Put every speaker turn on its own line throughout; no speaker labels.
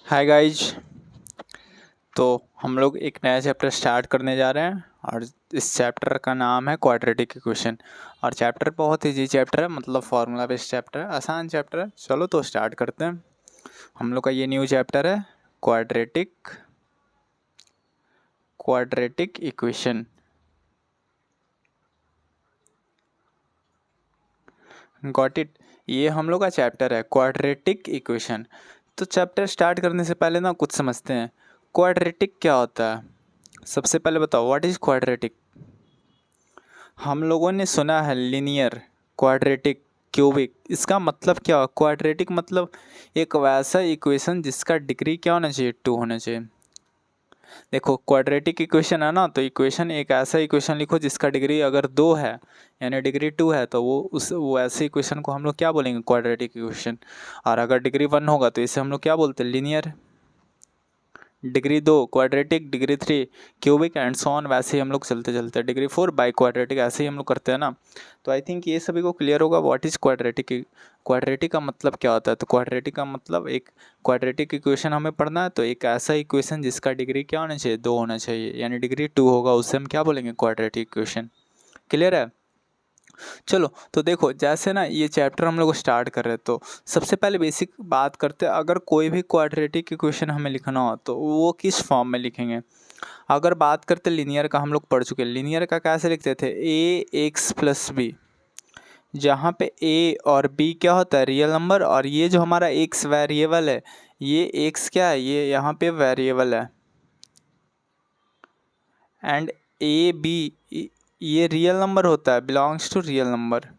Hi guys. तो हम लोग एक नया चैप्टर स्टार्ट करने जा रहे हैं और इस चैप्टर का नाम है क्वाड्रेटिक इक्वेशन। और चैप्टर बहुत इजी चैप्टर है, मतलब फार्मूला बेस्ड चैप्टर है, आसान चैप्टर है। चलो तो स्टार्ट करते हैं। हम लोग का ये न्यू चैप्टर है क्वाड्रेटिक इक्वेशन। Got it. ये हम लोग का चैप्टर है क्वाड्रेटिक इक्वेशन। तो चैप्टर स्टार्ट करने से पहले ना कुछ समझते हैं। क्वाड्रेटिक क्या होता है? सबसे पहले बताओ व्हाट इज क्वाड्रेटिक। हम लोगों ने सुना है लीनियर, क्वाड्रेटिक, क्यूबिक। इसका मतलब क्या हो? क्वाड्रेटिक मतलब एक वैसा इक्वेशन जिसका डिग्री क्या होना चाहिए? 2 होना चाहिए। देखो क्वाड्रेटिक इक्वेशन है ना, तो इक्वेशन एक ऐसा इक्वेशन लिखो जिसका डिग्री अगर 2 है यानी डिग्री 2 है, तो वो ऐसे इक्वेशन को हम लोग क्या बोलेंगे? Quadratic equation. और अगर डिग्री 1 होगा तो इसे हम लोग क्या बोलते हैं? Linear. Degree 2 quadratic, degree 3 cubic and so on. वैसे ही हम लोग चलते चलते डिग्री 4 बाई क्वाड्रेटिक, ऐसे ही हम लोग करते हैं ना। तो आई थिंक ये सभी को क्लियर होगा व्हाट इज क्वाड्रेटिक। क्वाड्रेटिक का मतलब क्या होता है? तो क्वाड्रेटिक का मतलब एक क्वाड्रेटिक इक्वेशन हमें पढ़ना है, तो एक ऐसा इक्वेशन जिसका डिग्री क्या होना चाहिए? 2 होना चाहिए, यानी डिग्री 2 होगा, उससे हम क्या बोलेंगे? Quadratic equation. क्लियर है? चलो तो देखो, जैसे ना ये चैप्टर हम लोग स्टार्ट कर रहे हैं, तो सबसे पहले बेसिक बात करते हैं। अगर कोई भी क्वाड्रेटिक इक्वेशन हमें लिखना हो तो वो किस फॉर्म में लिखेंगे? अगर बात करते लीनियर का, हम लोग पढ़ चुके हैं। लीनियर का कैसे लिखते थे? ए एक्स प्लस बी, जहाँ पे ए और बी क्या होता है? Real number. और ये जो हमारा एक्स वेरिएबल है, ये एक्स क्या है? ये यहाँ पे वेरिएबल है। एंड ए बी ये रियल नंबर होता है, बिलोंग्स टू रियल नंबर।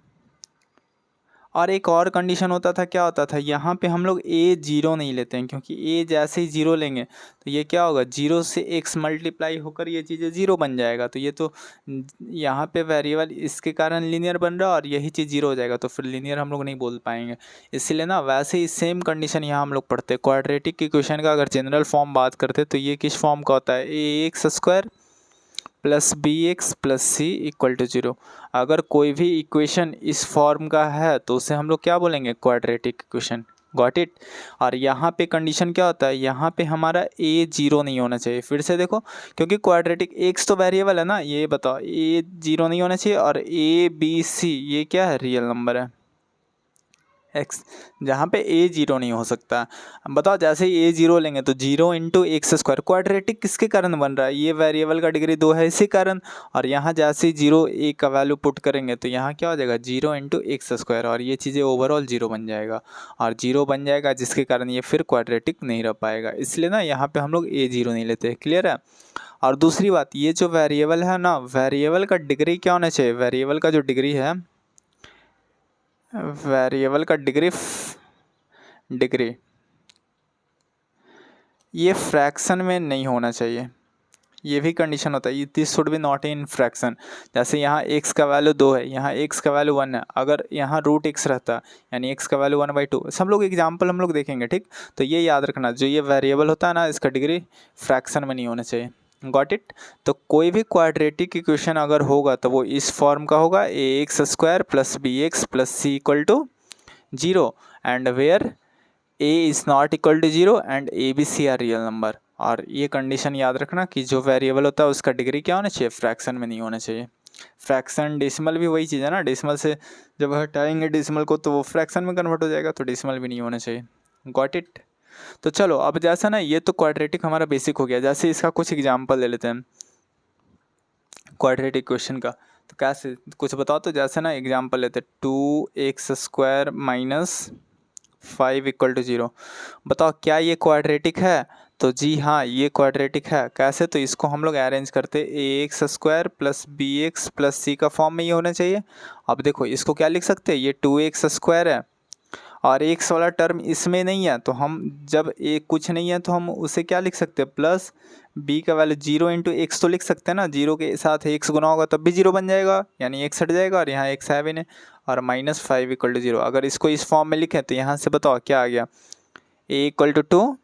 और एक और कंडीशन होता था, क्या होता था? यहाँ पे हम लोग ए जीरो नहीं लेते हैं, क्योंकि ए जैसे ही जीरो लेंगे तो ये क्या होगा? जीरो से एक्स मल्टीप्लाई होकर ये चीज़ें जीरो बन जाएगा। तो ये तो यहाँ पे वेरिएबल इसके कारण लीनियर बन रहा है, और यही चीज़ जीरो हो जाएगा, तो फिर लीनियर हम लोग नहीं बोल पाएंगे। इसलिए ना वैसे ही सेम कंडीशन यहाँ हम लोग पढ़ते हैं। क्वाड्रेटिक इक्वेशन का अगर जनरल फॉर्म बात करते तो ये किस फॉर्म का होता है? A X square plus B x plus C equal to 0। अगर कोई भी इक्वेशन इस फॉर्म का है तो उसे हम लोग क्या बोलेंगे? Quadratic equation. Got it. और यहाँ पे कंडीशन क्या होता है? यहाँ पे हमारा ए जीरो नहीं होना चाहिए। फिर से देखो, क्योंकि क्वाड्रेटिक एक्स तो वेरिएबल है ना, ये बताओ ए जीरो नहीं होना चाहिए, और ए बी सी ये क्या है? रियल नंबर है। एक्स, जहाँ पे ए जीरो नहीं हो सकता। बताओ, जैसे ही ए जीरो लेंगे तो zero into x square. Quadratic किसके कारण बन रहा है? ये वेरिएबल का डिग्री 2 है, इसी कारण। और यहाँ जैसे ही जीरो ए का वैल्यू पुट करेंगे तो यहाँ क्या हो जाएगा? जीरो इंटू एक्स स्क्वायर, और ये चीज़ें ओवरऑल जीरो बन जाएगा। और जीरो बन जाएगा जिसके कारण ये फिर क्वाड्रेटिक नहीं रह पाएगा। इसलिए ना यहाँ पर हम लोग ए जीरो नहीं लेते। क्लियर है? और दूसरी बात, ये जो वेरिएबल है ना, वेरिएबल का डिग्री क्या होना चाहिए? वेरिएबल का जो डिग्री है, वेरिएबल का डिग्री ये फ्रैक्शन में नहीं होना चाहिए। ये भी कंडीशन होता है, this should be not in fraction. जैसे यहाँ x का वैल्यू 2 है, यहाँ x का वैल्यू 1 है, अगर यहाँ रूट x रहता यानी x का वैल्यू 1/2। सब लोग एग्जाम्पल हम लोग देखेंगे, ठीक? तो ये याद रखना, जो ये वेरिएबल होता है ना, इसका डिग्री फ्रैक्शन में नहीं होना चाहिए। Got it. तो कोई भी क्वाड्रेटिक इक्वेशन अगर होगा तो वो इस फॉर्म का होगा, A X square plus B x plus C equal to 0, and where A is not equal to 0 and A B C are real number. और ये कंडीशन याद रखना कि जो वेरिएबल होता है उसका डिग्री क्या होना चाहिए? फ्रैक्शन में नहीं होना चाहिए। फ्रैक्शन डेसिमल भी वही चीज़ है ना, डेसिमल से जब हटाएंगे डेसिमल को तो वो फ्रैक्शन में कन्वर्ट हो जाएगा, तो डेसिमल भी नहीं होना चाहिए। Got it. तो चलो, अब जैसा ना, ये तो क्वाड्रेटिक हमारा बेसिक हो गया। जैसे इसका कुछ एग्जाम्पल ले लेते हैं क्वाड्रेटिक क्वेश्चन का। तो कैसे, कुछ बताओ तो। जैसे ना एग्जाम्पल लेते हैं, 2x² माइनस 5 इक्वल टू 0। बताओ क्या ये क्वाड्रेटिक है? तो जी हाँ, ये क्वाड्रेटिक है। कैसे? तो इसको हम लोग अरेंज करते A X square plus B x plus C का फॉर्म में ये होना चाहिए। अब देखो, इसको क्या लिख सकते हैं? ये 2x स्क्वायर है, और एक्स वाला टर्म इसमें नहीं है, तो हम जब ए कुछ नहीं है तो हम उसे क्या लिख सकते हैं? प्लस बी का वैल्यू 0 इंटू एक्स तो लिख सकते हैं ना। 0 के साथ एक्स गुना होगा तब भी 0 बन जाएगा, यानी एक्स हट जाएगा, और यहाँ एक्स है भी नहीं। और -5 इक्वल टू 0। अगर इसको इस फॉर्म में लिखें तो यहाँ से बताओ क्या आ गया? A equal to 2,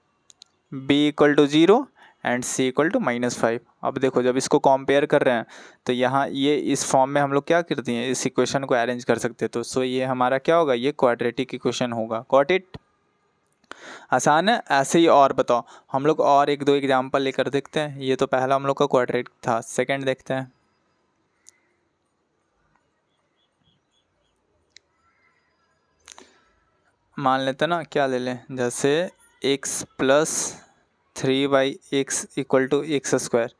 B equal to 0 and C equal to -5। अब देखो, जब इसको कंपेयर कर रहे हैं तो यहाँ ये इस फॉर्म में हम लोग क्या करते हैं? इस इक्वेशन को अरेंज कर सकते हैं। तो सो ये हमारा क्या होगा? ये क्वाड्रेटिक इक्वेशन होगा। Got it. आसान है। ऐसे ही और बताओ, हम लोग और एक दो एग्जाम्पल लेकर देखते हैं। ये तो पहला हम लोग का क्वाड्रेटिक था, सेकंड देखते हैं। मान लेते हैं ना, क्या ले लें, जैसे x plus 3/x equal to x square.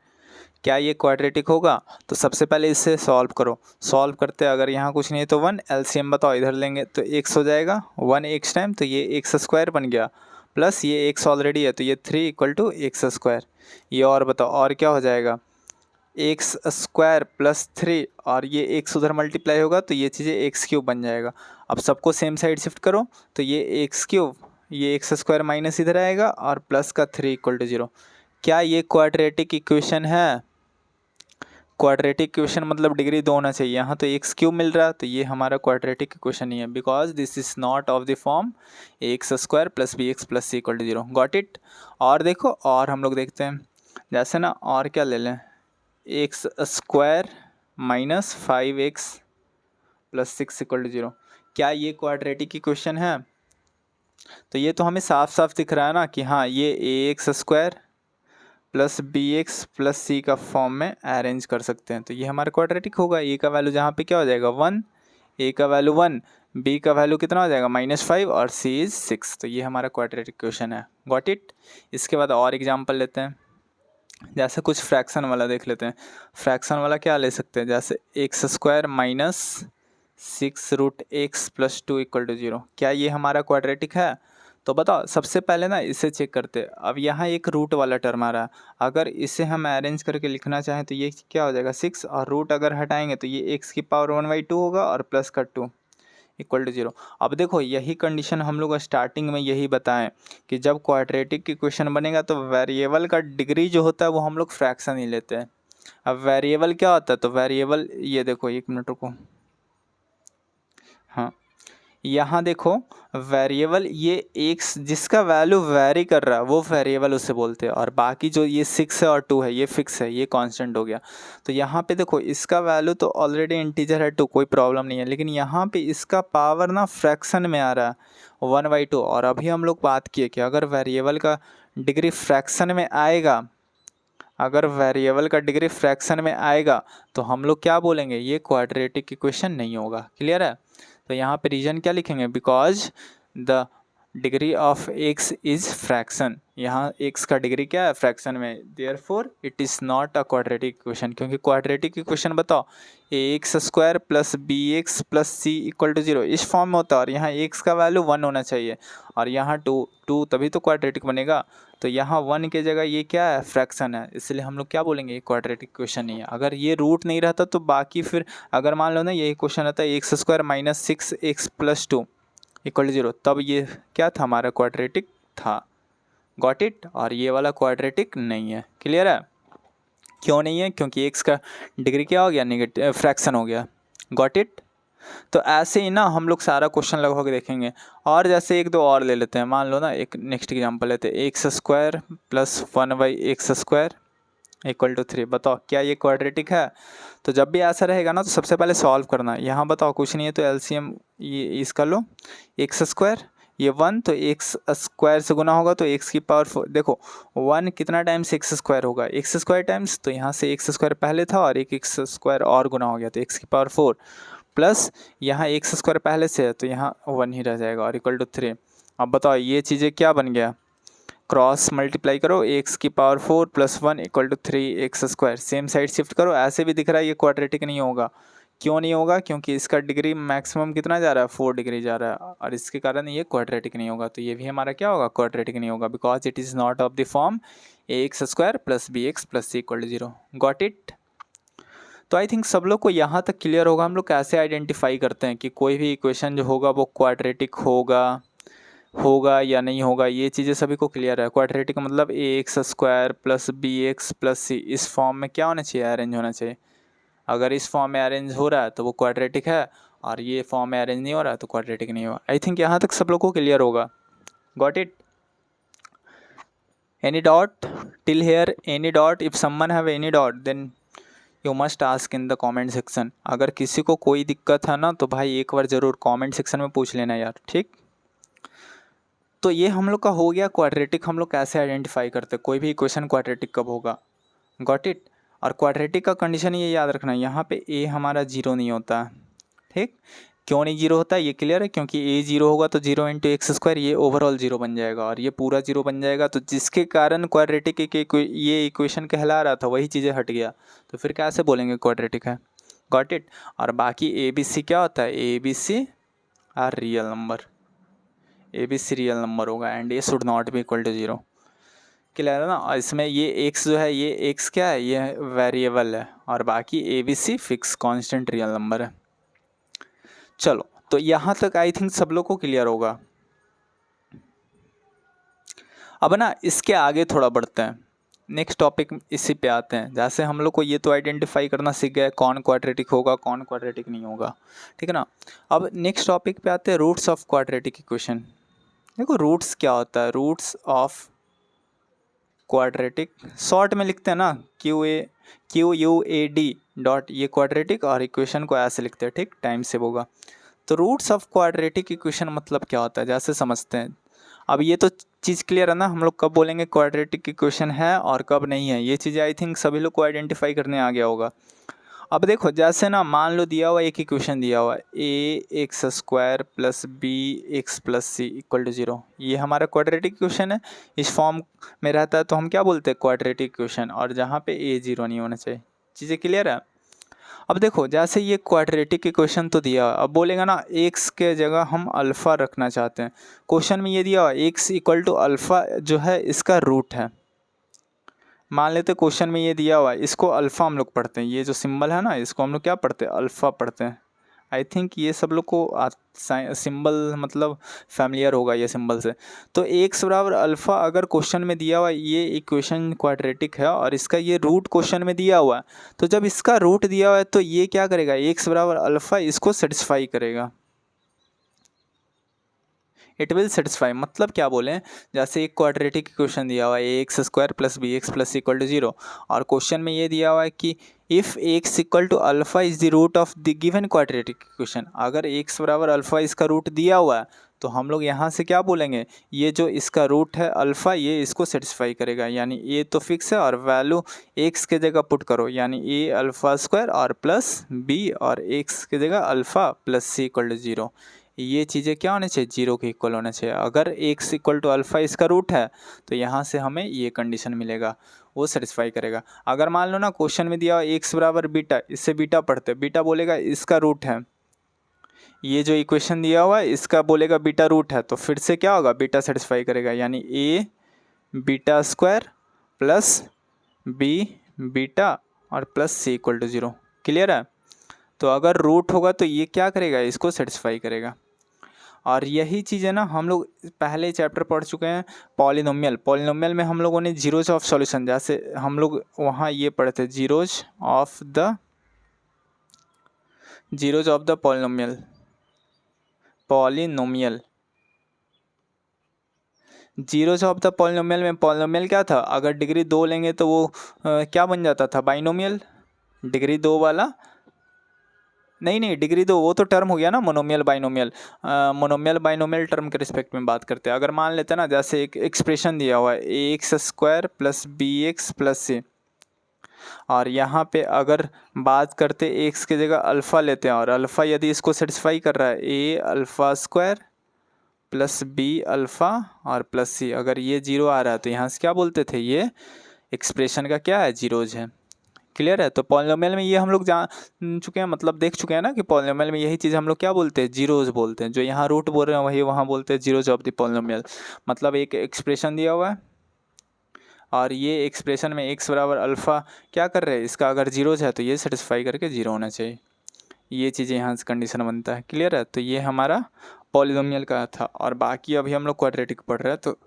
क्या ये क्वाड्रेटिक होगा? तो सबसे पहले इसे सॉल्व करो। सॉल्व करते अगर यहाँ कुछ नहीं है तो 1 एलसीएम बताओ, इधर लेंगे तो x हो जाएगा 1 टाइम, तो ये एक्स स्क्वायर बन गया, प्लस ये x ऑलरेडी है तो ये 3 इक्वल टू एक्स स्क्वायर। ये और बताओ और क्या हो जाएगा, एक्स स्क्वायर प्लस 3, और ये एक्स उधर मल्टीप्लाई होगा तो ये चीज़ें एक्स क्यूब बन जाएगा। अब सबको सेम साइड शिफ्ट करो तो ये एक्स क्यूब, ये एक्स स्क्वायर माइनस इधर आएगा और प्लस का 3 इक्वल टू 0। क्या ये क्वाड्रेटिक इक्वेशन है? क्वाड्रेटिक इक्वेशन मतलब डिग्री 2 होना चाहिए। यहाँ तो एक्स क्यूब मिल रहा है तो ये हमारा क्वाड्रेटिक इक्वेशन नहीं है, because this is not of the form x square plus B x plus C equal to 0। Got it? और देखो, और हम लोग देखते हैं, जैसे ना और क्या ले लें, x square minus 5x plus 6 equal to 0। क्या ये क्वाड्रेटिक इक्वेशन है? तो ये तो हमें साफ साफ दिख रहा है ना कि हाँ, ये A X square plus B x plus C का फॉर्म में अरेंज कर सकते हैं, तो ये हमारा क्वाड्रेटिक होगा। ए का वैल्यू जहाँ पे क्या हो जाएगा 1, ए का वैल्यू 1, बी का वैल्यू कितना हो जाएगा -5 और सी इज 6, तो ये हमारा क्वाड्रेटिक इक्वेशन है। Got it? इसके बाद और एग्जाम्पल लेते हैं, जैसे कुछ फ्रैक्शन वाला देख लेते हैं। फ्रैक्शन वाला क्या ले सकते हैं, जैसे x square minus 6√x plus 2 equal to 0। क्या ये हमारा क्वाड्रेटिक है? तो बताओ, सबसे पहले ना इसे चेक करते हैं। अब यहाँ एक रूट वाला टर्म आ रहा है, अगर इसे हम अरेंज करके लिखना चाहें तो ये क्या हो जाएगा 6, और रूट अगर हटाएंगे तो ये x की पावर 1/2 होगा और प्लस का 2 इक्वल टू 0। अब देखो, यही कंडीशन हम लोग स्टार्टिंग में यही बताएं कि जब क्वाड्रेटिक इक्वेशन बनेगा तो वेरिएबल का डिग्री जो होता है वो हम लोग फ्रैक्शन ही लेते हैं। अब वेरिएबल क्या होता है, तो वेरिएबल, ये देखो, एक मिनट रुको, हाँ, यहाँ देखो, वेरिएबल ये एक्स जिसका वैल्यू वेरी कर रहा है वो वेरिएबल उसे बोलते हैं, और बाकी जो ये 6 है और 2 है ये फिक्स है, ये कांस्टेंट हो गया। तो यहाँ पे देखो, इसका वैल्यू तो ऑलरेडी इंटीजर है 2, कोई प्रॉब्लम नहीं है, लेकिन यहाँ पे इसका पावर ना फ्रैक्शन में आ रहा है 1/2। और अभी हम लोग बात किए कि अगर वेरिएबल का डिग्री फ्रैक्शन में आएगा, अगर वेरिएबल का डिग्री फ्रैक्शन में आएगा तो हम लोग क्या बोलेंगे, ये क्वाड्रेटिक इक्वेशन नहीं होगा। क्लियर है? तो यहाँ पे रीजन क्या लिखेंगे, because the degree of x is fraction. यहाँ x का डिग्री क्या है, फ्रैक्शन में, therefore it is not a quadratic equation. क्योंकि क्वाड्रेटिक इक्वेशन बताओ, x square plus B x plus C equal to 0 इस फॉर्म में होता है, और यहाँ x का वैल्यू 1 होना चाहिए, और यहाँ 2 तभी तो क्वाड्रेटिक बनेगा। तो यहाँ 1 के जगह ये क्या है, फ्रैक्शन है, इसलिए हम लोग क्या बोलेंगे, ये क्वाड्रेटिक इक्वेशन नहीं है। अगर ये रूट नहीं रहता तो बाकी फिर अगर मान लो ना ये इक्वेशन रहता है x square minus 6x plus 2 equal to 0, तब ये क्या था, हमारा क्वाड्रेटिक था। Got it? और ये वाला क्वाड्रेटिक नहीं है। क्लियर है? क्यों नहीं है? क्योंकि एक्स का डिग्री क्या हो गया, नेगेटिव फ्रैक्शन हो गया। Got it? तो ऐसे ही ना हम लोग सारा क्वेश्चन लगभग देखेंगे, और जैसे एक दो और ले लेते हैं। मान लो ना, एक नेक्स्ट एग्जांपल लेते हैं, x square plus 1/x square equal to 3। बताओ, क्या ये क्वाड्रेटिक है? तो जब भी ऐसा रहेगा ना तो सबसे पहले सॉल्व करना है। यहाँ बताओ कुछ नहीं है तो एलसीएम ये इसका लो, एक्स स्क्वायर, ये 1 तो एक्स स्क्वायर से गुना होगा तो एक्स की पावर 4। देखो 1 कितना टाइम्स एक्स स्क्वायर होगा, एक्स स्क्वायर टाइम्स, तो यहाँ से एक्स स्क्वायर पहले था और एक एक्स स्क्वायर और गुना हो गया तो एक्स की पावर 4, प्लस यहाँ एक्स स्क्वायर पहले से है तो यहाँ 1 ही रह जाएगा और इक्वल टू 3। अब बताओ ये चीज़ें क्या बन गया, क्रॉस मल्टीप्लाई करो, एक्स की power 4 plus 1 equal to 3x square, same side shift करो। ऐसे भी दिख रहा है ये क्वाड्रेटिक नहीं होगा। क्यों नहीं होगा? क्योंकि इसका डिग्री मैक्सिमम कितना जा रहा है, 4 डिग्री जा रहा है, और इसके कारण ये क्वाड्रेटिक नहीं होगा। तो ये भी हमारा क्या होगा, क्वाड्रेटिक नहीं होगा, because it is not of the form x square plus B x plus C equal to 0। Got it? तो आई थिंक सब लोग को यहाँ तक क्लियर होगा हम लोग कैसे आइडेंटिफाई करते हैं कि कोई भी इक्वेशन जो होगा वो क्वाड्रेटिक होगा या नहीं होगा। ये चीज़ें सभी को क्लियर है। क्वाड्रेटिक मतलब A X square plus B x plus C इस फॉर्म में क्या होना चाहिए, अरेंज होना चाहिए। अगर इस फॉर्म में अरेंज हो रहा है तो वो क्वाड्रेटिक है, और ये फॉर्म में अरेंज नहीं हो रहा है तो क्वाड्रेटिक नहीं होगा। आई थिंक यहाँ तक सब लोग को क्लियर होगा। Got it? Any doubt till here? Any doubt? If someone have any doubt then you must ask in the comment section. अगर किसी को कोई दिक्कत है ना तो भाई एक बार ज़रूर कमेंट सेक्शन में पूछ लेना यार, ठीक? तो ये हम लोग का हो गया क्वाड्रेटिक। हम लोग कैसे आइडेंटिफाई करते हैं कोई भी इक्वेशन क्वाड्रेटिक कब होगा, गॉट इट। और क्वाड्रेटिक का कंडीशन ये याद रखना, यहाँ पे ए हमारा जीरो नहीं होता, ठीक। क्यों नहीं जीरो होता ये क्लियर है, क्योंकि ए जीरो होगा तो जीरो इंटू एक्स स्क्वायर ये ओवरऑल जीरो बन जाएगा और ये पूरा जीरो बन जाएगा, तो जिसके कारण क्वाड्रेटिक ये इक्वेशन कहला रहा था वही चीज़ें हट गया, तो फिर कैसे बोलेंगे क्वाड्रेटिक है, गॉट इट। और बाकी ए बी सी क्या होता है, A B C are real number, A B C real number होगा and A should not be equal to zero, clear है ना। और इसमें ये एक्स जो है, ये एक्स क्या है, ये वेरिएबल है और बाकी a B c fix constant real number है। चलो तो यहाँ तक आई थिंक सब लोग को क्लियर होगा। अब ना इसके आगे थोड़ा बढ़ते हैं, नेक्स्ट टॉपिक इसी पे आते हैं। जैसे हम लोग को ये तो आइडेंटिफाई करना सीख गए कौन क्वाड्रेटिक होगा कौन क्वाड्रेटिक नहीं होगा, ठीक है ना। अब नेक्स्ट टॉपिक पे आते हैं, रूट्स ऑफ क्वाड्रेटिक इक्वेशन। देखो रूट्स क्या होता है, रूट्स ऑफ क्वाड्रेटिक शॉर्ट में लिखते हैं ना, Q U A D dot, ये क्वाड्रेटिक और इक्वेशन को ऐसे लिखते हैं, ठीक, टाइम सेव होगा। तो रूट्स ऑफ क्वाड्रेटिक इक्वेशन मतलब क्या होता है, जैसे समझते हैं। अब ये तो चीज़ क्लियर है ना, हम लोग कब बोलेंगे क्वाड्रेटिक इक्वेशन है और कब नहीं है, ये चीज़ें आई थिंक सभी लोग को आइडेंटिफाई करने आ गया होगा। अब देखो जैसे ना मान लो दिया हुआ एक इक्वेशन दिया हुआ A X square plus B x plus C equal to zero, ये हमारा क्वाड्रेटिक इक्वेशन है, इस फॉर्म में रहता है तो हम क्या बोलते हैं क्वाड्रेटिक इक्वेशन, और जहाँ पे ए जीरो नहीं होना चाहिए। चीज़ें क्लियर है। अब देखो जैसे ये क्वाड्रेटिक इक्वेशन तो दिया हुआ, अब बोलेगा ना एक्स के जगह हम अल्फ़ा रखना चाहते हैं। क्वेश्चन में ये दिया हुआ एक्स इक्वल टू अल्फ़ा जो है इसका रूट है, मान लेते क्वेश्चन में ये दिया हुआ है, इसको अल्फ़ा हम लोग पढ़ते हैं, ये जो सिंबल है ना इसको हम लोग क्या पढ़ते हैं, अल्फ़ा पढ़ते हैं। आई थिंक ये सब लोग को सिंबल मतलब फैमिलियर होगा ये सिंबल से। तो एक्स बराबर अल्फ़ा अगर क्वेश्चन में दिया हुआ है, ये इक्वेशन क्वाड्रेटिक है और इसका ये रूट क्वेश्चन में दिया हुआ है, तो जब इसका रूट दिया हुआ है तो ये क्या करेगा, एक्स बराबर अल्फ़ा इसको सेटिस्फाई करेगा, इट विल सेटिस्फाई। मतलब क्या बोलें, जैसे एक क्वाड्रेटिक इक्वेशन दिया हुआ है A X square plus B x plus equal to zero, और क्वेश्चन में ये दिया हुआ है कि if X equal to alpha is the root of the given quadratic equation, अगर एक्स बराबर अल्फ़ा इसका रूट दिया हुआ है तो हम लोग यहाँ से क्या बोलेंगे, ये जो इसका रूट है अल्फ़ा ये इसको सेटिस्फाई करेगा, यानी ए तो फिक्स है और वैल्यू एक्स के जगह पुट करो, यानी ए अल्फ़ा स्क्वायर और प्लस बी और एक्स के जगह alpha plus C equal to zero, ये चीज़ें क्या होने चाहिए, जीरो के इक्वल होना चाहिए। अगर एक्स इक्वल टू अल्फ़ा इसका रूट है तो यहाँ से हमें ये कंडीशन मिलेगा, वो सेटिस्फाई करेगा। अगर मान लो ना क्वेश्चन में दिया एक्स बराबर बीटा, इससे बीटा पढ़ते, बीटा बोलेगा इसका रूट है, ये जो इक्वेशन दिया हुआ है इसका बोलेगा बीटा रूट है, तो फिर से क्या होगा, बीटा सेटिस्फाई करेगा, यानी A beta square plus B beta और plus C equal to zero, clear है। तो अगर रूट होगा तो ये क्या करेगा, इसको सेटिस्फाई करेगा। और यही चीज़ है ना हम लोग पहले चैप्टर पढ़ चुके हैं, पॉलिनोमियल। पॉलिनोमियल में हम लोगों ने जीरोज ऑफ सॉल्यूशन, जैसे हम लोग वहाँ ये पढ़ते zeros of the polynomial, zeros of the polynomial में पॉलिनोमियल क्या था, अगर डिग्री 2 लेंगे तो वो क्या बन जाता था, बाइनोमियल। डिग्री 2 वाला नहीं डिग्री 2 वो तो टर्म हो गया ना, monomial binomial. Monomial binomial term के रिस्पेक्ट में बात करते हैं। अगर मान लेते हैं ना जैसे एक एक्सप्रेशन दिया हुआ है A X square plus B x plus C, और यहाँ पे अगर बात करते एक्स की जगह अल्फ़ा लेते हैं और अल्फ़ा यदि इसको सेटिस्फाई कर रहा है, A alpha square plus B alpha और प्लस सी, अगर ये जीरो आ रहा है तो यहाँ से क्या बोलते थे, ये एक्सप्रेशन का क्या है, जीरोज है, क्लियर है। तो पॉलिनोमियल में ये हम लोग जान चुके हैं, मतलब देख चुके हैं ना कि पॉलिनोमियल में यही चीज़ हम लोग क्या बोलते हैं, जीरोज बोलते हैं, जो यहाँ रूट बोल रहे हैं वही वहाँ बोलते हैं जीरोज ऑफ द पॉलिनोमियल। मतलब एक एक्सप्रेशन दिया हुआ है और ये एक्सप्रेशन में एक्स बराबर अल्फ़ा क्या कर रहे हैं, इसका अगर जीरोज है तो ये सेटिस्फाई करके जीरो होना चाहिए, ये चीज़ें यहाँ से कंडीशन बनता है, क्लियर है। तो ये हमारा पॉलिनोमियल का था। और बाकी अभी हम लोग क्वाड्रेटिक पढ़ रहे हैं, तो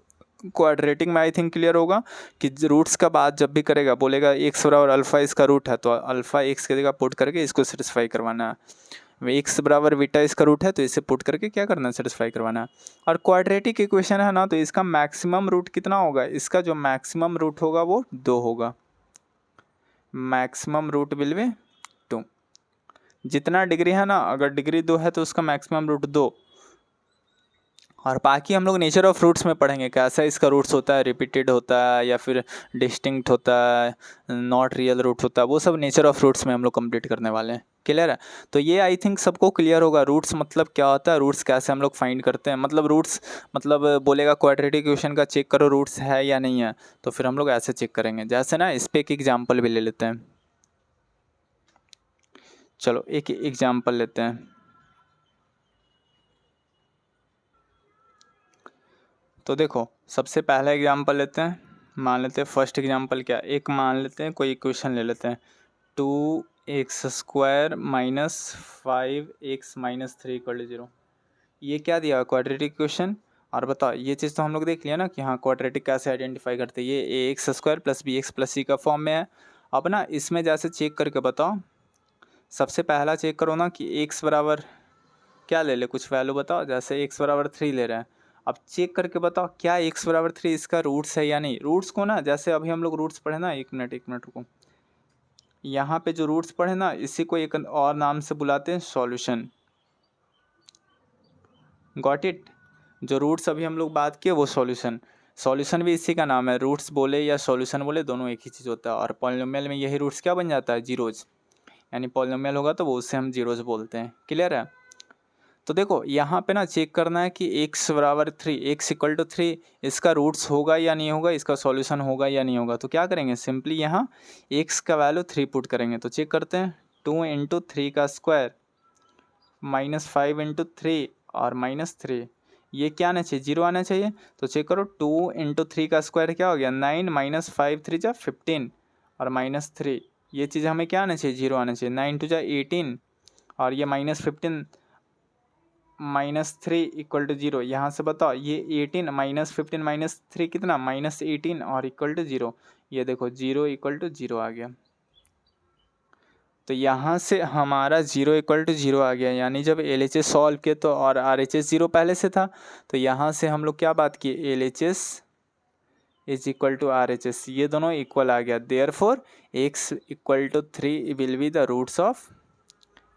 क्वाड्रेटिक में आई थिंक क्लियर होगा कि रूट्स का बात जब भी करेगा बोलेगा एक्स बराबर अल्फ़ा इसका रूट है, तो अल्फ़ा एक्स की जगह पुट करके इसको सेटिस्फाई करवाना है। एक्स बराबर बीटा इसका रूट है तो इसे पुट करके क्या करना है, सेटिस्फाई करवाना है। और क्वाड्रेटिक इक्वेशन है ना, तो इसका मैक्सिमम रूट कितना होगा, इसका जो मैक्सिमम रूट होगा वो 2 होगा, मैक्सिमम रूट विल बी 2। जितना डिग्री है ना, अगर डिग्री 2 है तो उसका मैक्सिमम रूट 2 और बाकी हम लोग नेचर ऑफ रूट्स में पढ़ेंगे कैसा इसका रूट्स होता है, रिपीटेड होता है या फिर डिस्टिंक्ट होता है, नॉट रियल रूट होता है, वो सब नेचर ऑफ रूट्स में हम लोग कंप्लीट करने वाले हैं। क्लियर है? तो ये आई थिंक सबको क्लियर होगा रूट्स मतलब क्या होता है, रूट्स कैसे हम लोग फाइंड करते हैं। मतलब रूट्स मतलब बोलेगा क्वाड्रेटिक इक्वेशन का चेक करो रूट्स है या नहीं है, तो फिर हम लोग ऐसे चेक करेंगे। जैसे ना इस पर एक एग्जाम्पल भी ले लेते हैं। चलो एक एग्जाम्पल लेते हैं। तो देखो सबसे पहला एग्जांपल लेते हैं, मान लेते हैं फर्स्ट एग्जांपल क्या, एक मान लेते हैं कोई इक्वेशन ले लेते हैं 2x² minus 5x minus 3 equal to 0। ये क्या दिया क्वाड्रेटिक इक्वेशन। और बताओ ये चीज़ तो हम लोग देख लिया ना कि हाँ क्वाड्रेटिक कैसे आइडेंटिफाई करते हैं, ये ax² plus bx plus c का फॉर्म में है। अब ना इसमें जैसे चेक करके बताओ, सबसे पहला चेक करो ना कि x बराबर क्या ले ले, कुछ वैल्यू बताओ। जैसे x बराबर 3 ले रहे हैं, अब चेक करके बताओ क्या x बराबर 3 इसका रूट्स है या नहीं। रूट्स को ना जैसे अभी हम लोग रूट्स पढ़े ना, एक मिनट रुको, यहाँ पे जो रूट्स पढ़े ना इसी को एक और नाम से बुलाते हैं सॉल्यूशन। Got it? जो रूट्स अभी हम लोग बात किए वो सॉल्यूशन, सॉल्यूशन भी इसी का नाम है। रूट्स बोले या सॉल्यूशन बोले दोनों एक ही चीज़ होता है। और पॉलिनोमियल में यही रूट्स क्या बन जाता है, जीरोज, यानी पॉलिनोमियल होगा तो वो उससे हम जीरोज बोलते हैं। क्लियर है? तो देखो यहाँ पे ना चेक करना है कि x बराबर 3, x इक्वल टू 3 इसका रूट्स होगा या नहीं होगा, इसका सॉल्यूशन होगा या नहीं होगा। तो क्या करेंगे, सिंपली यहाँ x का वैल्यू 3 पुट करेंगे। तो चेक करते हैं 2 इंटू 3 का स्क्वायर माइनस 5 इंटू 3 और माइनस 3, ये क्या आना चाहिए, 0 आना चाहिए। तो चेक करो 2 इंटू 3 का स्क्वायर क्या हो गया 9 माइनस 5 3 जा 15 और माइनस 3, ये चीज़ हमें क्या आना चाहिए, 0 आना चाहिए। 9 टू जा 18 और ये माइनस 15 माइनस 3 इक्वल टू 0। यहाँ से बताओ ये 18 माइनस 15 माइनस 3 कितना, माइनस 18 और इक्वल टू 0। ये देखो 0 इक्वल टू 0 आ गया। तो यहाँ से हमारा 0 इक्वल टू 0 आ गया, यानी जब LHS सॉल्व किए तो, और RHS 0 पहले से था, तो यहाँ से हम लोग क्या बात किए, LHS is equal to RHS, ये दोनों इक्वल आ गया। Therefore x equal to 3 will be the roots of,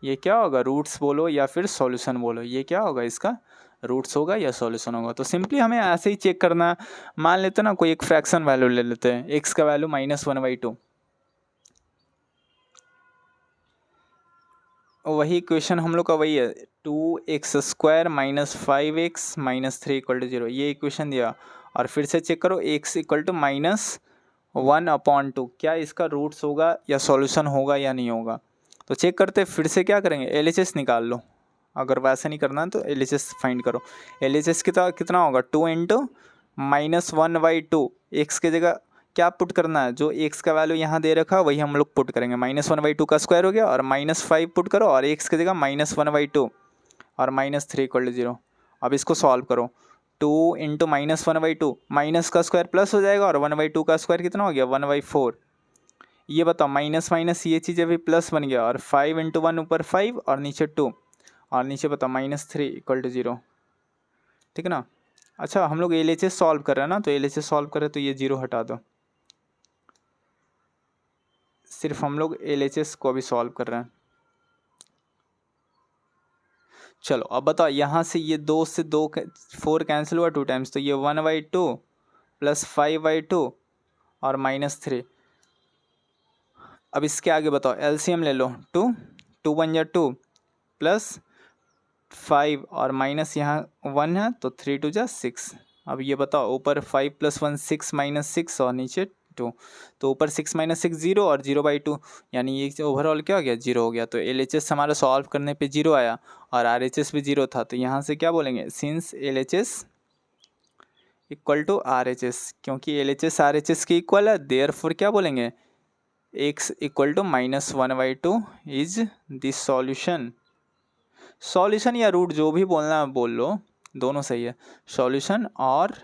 ये क्या होगा, रूट्स बोलो या फिर सॉल्यूशन बोलो, ये क्या होगा, इसका रूट्स होगा या सॉल्यूशन होगा। तो सिंपली हमें ऐसे ही चेक करना। मान लेते ना कोई एक फ्रैक्शन वैल्यू ले लेते हैं, एक्स का वैल्यू -1/2, वही इक्वेशन हम लोग का वही है 2x² minus 5x minus 3 equal to 0, ये इक्वेशन दिया। और फिर से चेक करो x इक्वल टू -1/2, क्या इसका रूट्स होगा या सॉल्यूशन होगा या नहीं होगा। तो चेक करते फिर से क्या करेंगे, LHS निकाल लो। अगर वैसे नहीं करना है तो LHS फाइंड करो। LHS कितना होगा, 2 इंटू -1/2, एक्स की जगह क्या पुट करना है, जो x का वैल्यू यहाँ दे रखा है वही हम लोग पुट करेंगे। -1/2 का स्क्वायर हो गया और -5 पुट करो और x की जगह -1/2 और -3 इक्वल टू 0। अब इसको सॉल्व करो, 2 इंटू -1/2, माइनस का स्क्वायर प्लस हो जाएगा और 1/2 का स्क्वायर कितना हो गया 1/4। ये बताओ माइनस माइनस ये चीज़ अभी प्लस बन गया, और 5 इंटू 1 ऊपर 5 और नीचे 2 और नीचे बताओ -3 इक्वल टू 0। ठीक है ना? अच्छा हम लोग LHS सॉल्व कर रहे हैं ना, तो LHS सॉल्व करें तो ये 0 हटा दो, सिर्फ हम लोग LHS को अभी सॉल्व कर रहे हैं। चलो अब बताओ यहाँ से ये 2 से 2 4 कैंसिल हुआ 2 टाइम्स, तो ये 1/2 प्लस 5/2 और -3। अब इसके आगे बताओ LCM ले लो, 2 1 या 2 प्लस 5 और माइनस यहाँ 1 है तो 3 2 जा 6। अब ये बताओ ऊपर 5 + 1 6 -6 और नीचे 2, तो ऊपर 6 - 6 0 और 0/2, यानी ये ओवरऑल क्या हो गया 0 हो गया। तो LHS हमारा सॉल्व करने पे 0 आया और RHS भी 0 था। तो यहाँ से क्या बोलेंगे, since LHS equal to RHS, क्योंकि LHS RHS के इक्वल है, देयरफॉर क्या बोलेंगे, x equal to -1/2 is the solution. Solution या रूट जो भी बोलना है बोल लो, दोनों सही है। सॉल्यूशन और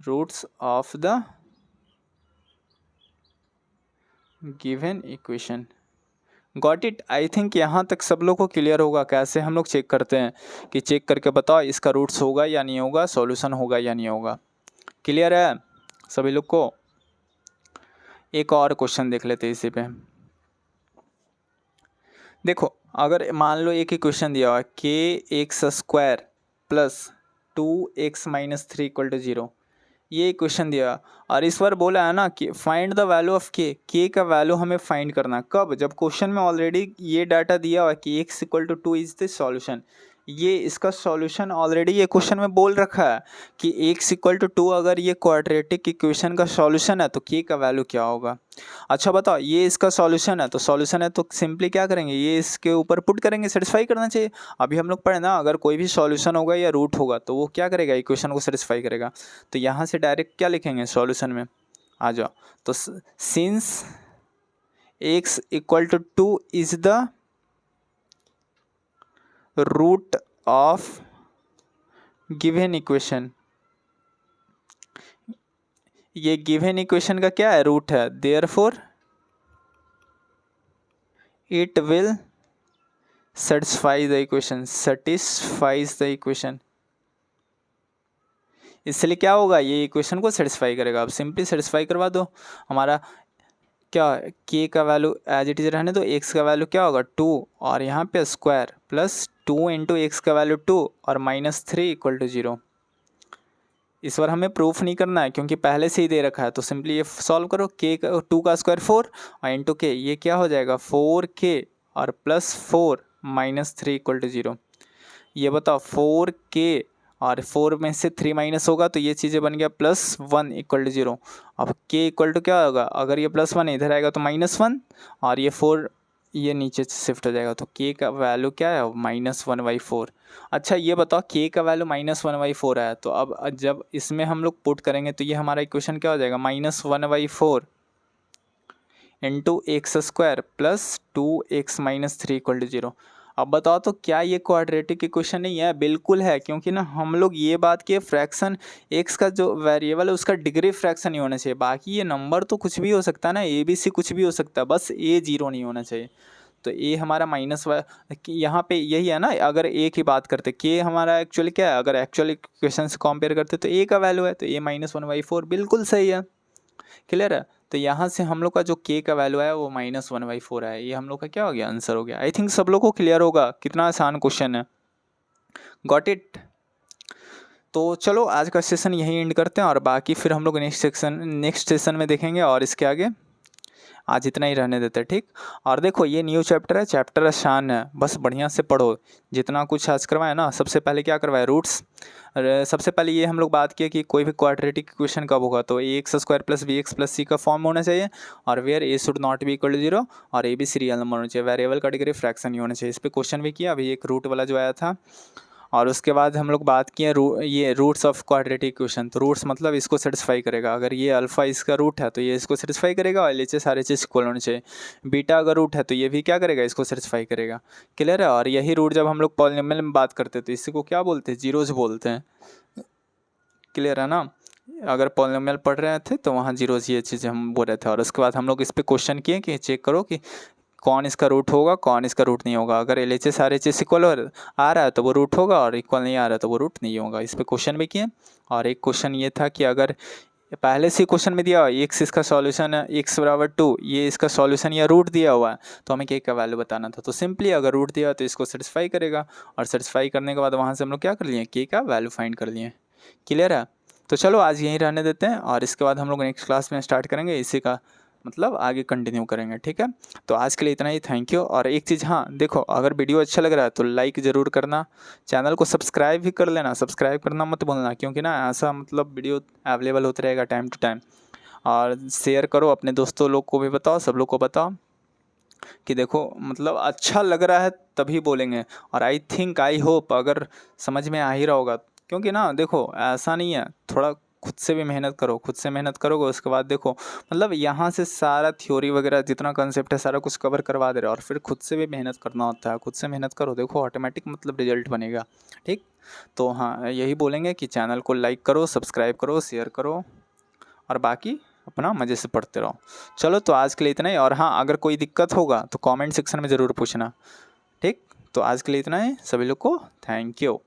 roots of the given equation. Got it? I think यहाँ तक सब लोग को क्लियर होगा कैसे हम लोग चेक करते हैं, कि चेक करके बताओ इसका रूट्स होगा या नहीं होगा, सॉल्यूशन होगा या नहीं होगा। क्लियर है सभी लोग को? एक और क्वेश्चन देख लेते हैं इसी पे। देखो अगर मान लो एक इक्वेशन दिया हुआ है k x² plus 2x minus 3 equal to 0, ये इक्वेशन दिया। और इस बार बोला है ना कि फाइंड द वैल्यू ऑफ के का वैल्यू हमें फाइंड करना है। कब? जब क्वेश्चन में ऑलरेडी ये डाटा दिया हुआ है कि x equal to 2 is the solution. ये इसका सॉल्यूशन ऑलरेडी ये क्वेश्चन में बोल रखा है कि x इक्वल टू 2 अगर ये क्वाड्रेटिक इक्वेशन का सॉल्यूशन है तो k का वैल्यू क्या होगा। अच्छा बताओ, ये इसका सॉल्यूशन है तो सॉल्यूशन है तो सिंपली क्या करेंगे, ये इसके ऊपर पुट करेंगे, सेटिस्फाई करना चाहिए। अभी हम लोग पढ़े ना, अगर कोई भी सॉल्यूशन होगा या रूट होगा तो वो क्या करेगा, इक्वेशन को सेटिस्फाई करेगा। तो यहाँ से डायरेक्ट क्या लिखेंगे सॉल्यूशन में, आ जाओ। तो since x equal to 2 is the root of given equation, ये गिवन इक्वेशन का क्या है, रूट है, therefore it will satisfy the equation, satisfies the equation. इसलिए क्या होगा, ये इक्वेशन को सेटिस्फाई करेगा। अब सिंपली सेटिस्फाई करवा दो। हमारा क्या k का वैल्यू एज इट इज रहने दो, x का वैल्यू क्या होगा 2 और यहाँ पे स्क्वायर प्लस 2 इंटू एक्स का वैल्यू 2 और माइनस 3 इक्वल टू 0। इस बार हमें प्रूफ नहीं करना है क्योंकि पहले से ही दे रखा है। तो सिंपली ये सॉल्व करो, k का 2 का स्क्वायर 4 और इंटू k, ये क्या हो जाएगा 4k और प्लस 4 माइनस 3 इक्वल टू 0। ये बताओ 4k और 4 में से 3 माइनस होगा तो ये चीज़ें बन गया +1 इक्वल टू 0। अब k इक्वल टू क्या होगा, अगर ये +1 इधर आएगा तो -1 और ये 4 ये नीचे शिफ्ट हो जाएगा। तो k का वैल्यू क्या है, -1/4। अच्छा ये बताओ k का वैल्यू -1/4 है तो अब जब इसमें हम लोग पुट करेंगे तो ये हमारा इक्वेशन क्या हो जाएगा, -1/4 into x square plus 2x minus 3 equal to 0। अब बताओ तो क्या ये क्वाड्रेटिक इक्वेशन नहीं है? बिल्कुल है, क्योंकि ना हम लोग ये बात किए फ्रैक्शन x का जो वेरिएबल है उसका डिग्री फ्रैक्शन नहीं होना चाहिए। बाकी ये नंबर तो कुछ भी हो सकता है ना, ABC कुछ भी हो सकता है, बस a 0 नहीं होना चाहिए। तो a हमारा यहाँ पे यही है ना, अगर a की बात करते k हमारा एक्चुअली क्या है, अगर एक्चुअल इक्वेशन से कंपेयर करते तो a का वैल्यू है तो a -1/4 बिल्कुल सही है। क्लियर है? तो यहाँ से हम लोग का जो k का वैल्यू है वो -1/4 है। ये हम लोग का क्या हो गया, आंसर हो गया। आई थिंक सब लोग को क्लियर होगा, कितना आसान क्वेश्चन है। Got it? तो चलो आज का सेशन यहीं एंड करते हैं और बाकी फिर हम लोग नेक्स्ट सेशन में देखेंगे और इसके आगे। आज इतना ही रहने देते हैं, ठीक। और देखो ये न्यू चैप्टर है, चैप्टर आसान है, बस बढ़िया से पढ़ो। जितना कुछ आज करवाया ना, सबसे पहले क्या करवाया, रूट्स। सबसे पहले ये हम लोग बात किए कि कोई भी क्वाड्रेटिक इक्वेशन कब होगा तो ax square plus bx plus c का फॉर्म होना चाहिए और where a should not be equal to 0 और a b रियल नंबर होना चाहिए, वेरिएबल का डिग्री फ्रैक्शन नहीं होना चाहिए। इस पर क्वेश्चन भी किया अभी, एक रूट वाला जो आया था। और उसके बाद हम लोग बात किए ये रूट्स ऑफ क्वाड्रेटिक इक्वेशन। तो रूट्स मतलब इसको सेटिस्फाई करेगा, अगर ये अल्फा इसका रूट है तो ये इसको सेटिस्फाई करेगा और नीचे सारे चीज़ इक्वल होने चाहिए। बीटा अगर रूट है तो ये भी क्या करेगा, इसको सेटिस्फाई करेगा। क्लियर है? और यही रूट जब हम लोग पॉलिनोमियल में बात करते हैं तो इसी को क्या बोलते हैं, जीरोज बोलते हैं। क्लियर है ना? अगर पॉलिनोमियल पढ़ रहे थे तो वहाँ जीरोज ये चीज़ें हम बोल रहे थे। और उसके बाद हम लोग इस पर क्वेश्चन किए कि चेक करो कि कौन इसका रूट होगा, कौन इसका रूट नहीं होगा। अगर LHS RHS इक्वल आ रहा है तो वो रूट होगा और इक्वल नहीं आ रहा है तो वो रूट नहीं होगा। इस पर क्वेश्चन भी किए। और एक क्वेश्चन ये था कि अगर पहले से क्वेश्चन में दिया हुआ x इसका सॉल्यूशन है, x बराबर 2, ये इसका सॉल्यूशन या रूट दिया हुआ है तो हमें k का वैल्यू बताना था। तो सिंपली अगर रूट दिया तो इसको सेटिस्फाई करेगा और सेटिस्फाई करने के बाद वहाँ से हम लोग क्या कर लिए, k का वैल्यू फाइंड कर लिए। क्लियर है? तो चलो आज यहीं रहने देते हैं और इसके बाद हम लोग नेक्स्ट क्लास में स्टार्ट करेंगे, इसी का मतलब आगे कंटिन्यू करेंगे। ठीक है, तो आज के लिए इतना ही, थैंक यू। और एक चीज़, हाँ देखो, अगर वीडियो अच्छा लग रहा है तो लाइक ज़रूर करना, चैनल को सब्सक्राइब भी कर लेना, सब्सक्राइब करना मत भूलना, क्योंकि ना ऐसा मतलब वीडियो अवेलेबल होता रहेगा टाइम टू टाइम। और शेयर करो, अपने दोस्तों लोग को भी बताओ, सब लोग को बताओ कि देखो मतलब अच्छा लग रहा है तभी बोलेंगे। और आई थिंक, आई होप अगर समझ में आ ही रहा होगा, क्योंकि ना देखो ऐसा नहीं है, थोड़ा खुद से भी मेहनत करो, खुद से मेहनत करोगे उसके बाद देखो मतलब यहाँ से सारा थ्योरी वगैरह जितना कंसेप्ट है सारा कुछ कवर करवा दे रहे हो। और फिर खुद से भी मेहनत करना होता है, खुद से मेहनत करो, देखो ऑटोमेटिक मतलब रिजल्ट बनेगा। ठीक, तो हाँ यही बोलेंगे कि चैनल को लाइक करो, सब्सक्राइब करो, शेयर करो और बाकी अपना मज़े से पढ़ते रहो। चलो तो आज के लिए इतना ही। और हाँ, अगर कोई दिक्कत होगा तो कमेंट सेक्शन में ज़रूर पूछना। ठीक, तो आज के लिए इतना ही, सभी लोग को थैंक यू।